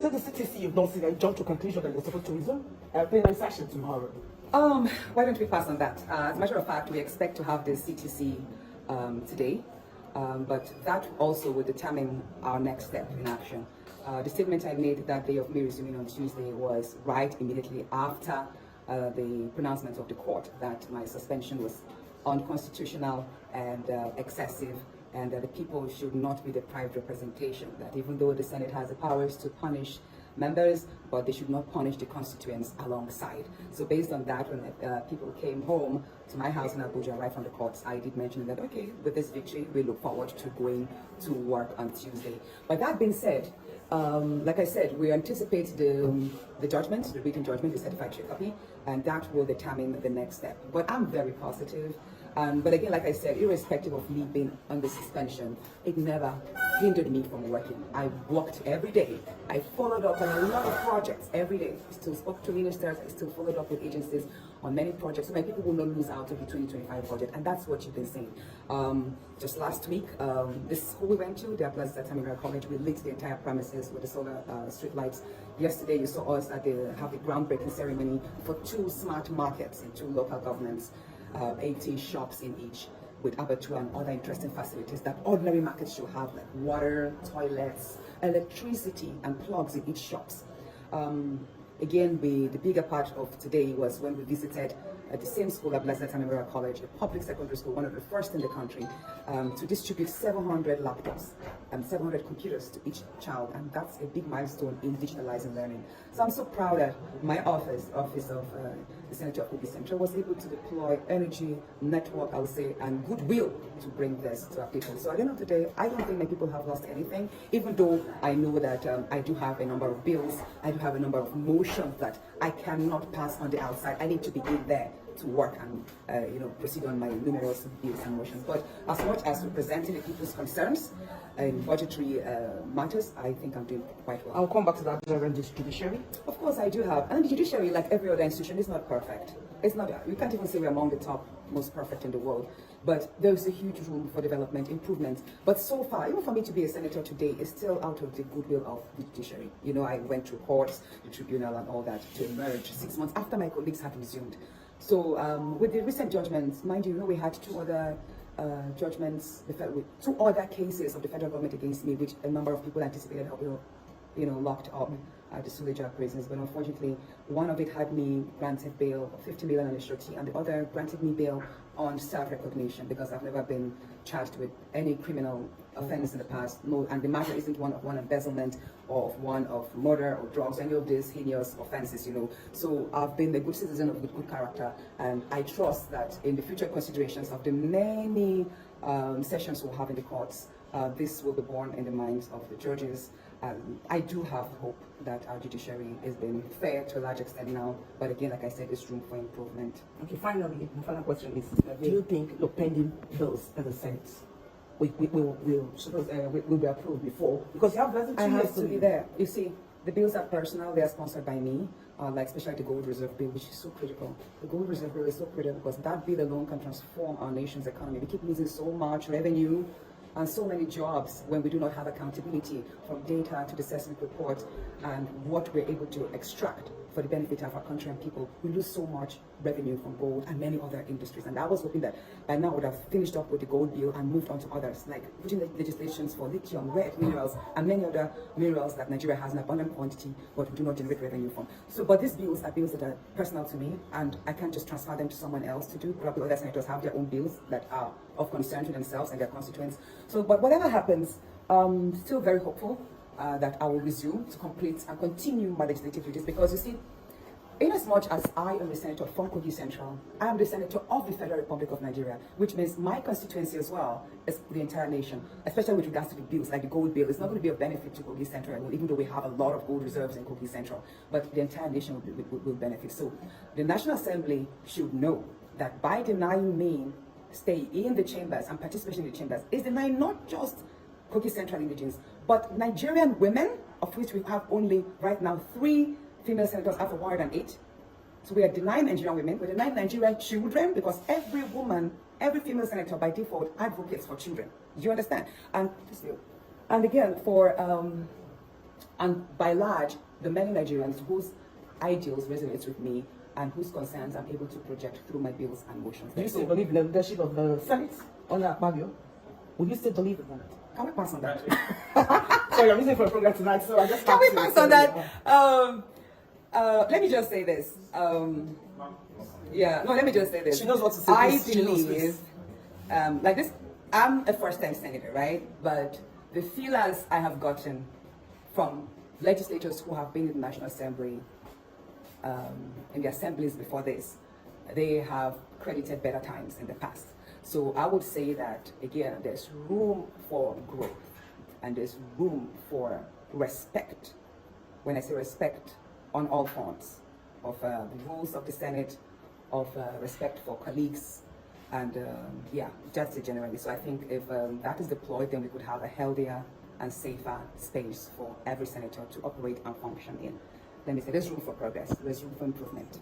Did the CTC don't see that jump to conclusion that they're supposed to resume plenary session tomorrow? Why don't we pass on that? As a matter of fact, we expect to have the CTC today, but that also will determine our next step in action. The statement I made that day of me resuming on Tuesday was right immediately after the pronouncement of the court that my suspension was unconstitutional and excessive, and that the people should not be deprived representation, that even though the Senate has the powers to punish members, but they should not punish the constituents alongside. So based on that, when people came home to my house in Abuja right from the courts, I did mention that, okay, with this victory, we look forward to going to work on Tuesday. But that being said, like I said, we anticipate the judgment, the written judgment, the certified trade copy, and that will determine the next step. But I'm very positive. But again, like I said, irrespective of me being under suspension, it never hindered me from working. I worked every day. I followed up on a lot of projects every day. I still spoke to ministers. I still followed up with agencies on many projects. So my people will not lose out of the 2025 budget. And that's what you've been saying. Just last week, this school we went to, the Akpabio-Led College, we lit the entire premises with the solar street lights. Yesterday, you saw us at have the groundbreaking ceremony for 2 smart markets in 2 local governments. 80 shops in each, with abattoir and other interesting facilities that ordinary markets should have, like water, toilets, electricity, and plugs in each shops. Again, the bigger part of today was when we visited the same school at Natasha College, a public secondary school, one of the first in the country, to distribute 700 laptops and 700 computers to each child, and that's a big milestone in digitalizing learning. So I'm so proud that my office of the Senator of Kogi Central was able to deploy energy, network, I would say, and goodwill to bring this to our people. So at the end of the day, I don't think my people have lost anything, even though I know that I do have a number of bills, I do have a number of motions that I cannot pass on the outside. I need to be in there to work and proceed on my numerous bills and motions. But as much as representing the people's concerns in budgetary matters, I think I'm doing quite well. I'll come back to that around the judiciary. Of course, I do have. And the judiciary, like every other institution, is not perfect. It's not. You can't even say we're among the top most perfect in the world. But there's a huge room for development, improvement. But so far, even for me to be a senator today, is still out of the goodwill of the judiciary. You know, I went through courts, the tribunal, and all that to emerge 6 months after my colleagues had resumed. So with the recent judgments, mind you, we had 2 other judgments, 2 other cases of the federal government against me, which a number of people anticipated locked up at the Suleja prisons. But unfortunately, one of it had me granted bail of 50 million on a surety, and the other granted me bail on self-recognition because I've never been charged with any criminal offense in the past. No, and the matter isn't one of embezzlement or one of murder or drugs, any of these heinous offenses, So I've been a good citizen of good character, and I trust that in the future considerations of the many sessions we'll have in the courts, this will be borne in the minds of the judges. I do have hope that our judiciary is being fair to a large extent now, but again, like I said, there's room for improvement. Okay, finally, my final question is, do you think your pending bills in the Senate will be approved before? Because you have less than 2 I years have to be there. You see, the bills are personal, they are sponsored by me, like especially the Gold Reserve Bill, which is so critical. The Gold Reserve Bill is so critical because that bill alone can transform our nation's economy. We keep losing so much revenue and so many jobs when we do not have accountability from data to the seismic report and what we're able to extract for the benefit of our country and people. We lose so much revenue from gold and many other industries. And I was hoping that by now I would have finished up with the gold bill and moved on to others, like putting the legislations for lithium, rare earth minerals, and many other minerals that Nigeria has in abundant quantity, but we do not generate revenue from. So, but these bills are bills that are personal to me, and I can't just transfer them to someone else to do. Probably other senators have their own bills that are of concern to themselves and their constituents. So, but whatever happens, still very hopeful that I will resume to complete and continue my legislative duties, because you see, in as much as I am the senator from Kogi Central, I am the senator of the Federal Republic of Nigeria, which means my constituency as well is the entire nation, especially with regards to the bills, like the gold bill. It's not going to be of benefit to Kogi Central, even though we have a lot of gold reserves in Kogi Central, but the entire nation will benefit. So the National Assembly should know that by denying me stay in the chambers and participation in the chambers is denying not just Kogi Central indigents, but Nigerian women, of which we have only right now 3 female senators out of 108. So we are denying Nigerian women, we're denying Nigerian children, because every woman, every female senator by default advocates for children. Do you understand? And again, for And by large, the many Nigerians whose ideals resonate with me and whose concerns I'm able to project through my bills and motions. Do you still believe in the leadership of the Senate under Akpabio? Will you still believe in that? Can we pass on that? Sorry, I'm using for a program tonight, so I just Can we have to pass say on that? it. Let me just say this. Let me just say this. She knows what to say. I Please, she knows believe, this. like this, I'm a first-time senator, right? But the feelers I have gotten from legislators who have been in the National Assembly, in the assemblies before this, they have credited better times in the past. So I would say that, again, there's room for growth and there's room for respect. When I say respect, on all fronts of the rules of the Senate, of respect for colleagues, and just generally. So I think if that is deployed, then we could have a healthier and safer space for every senator to operate and function in. Let me say, there's room for progress, there's room for improvement.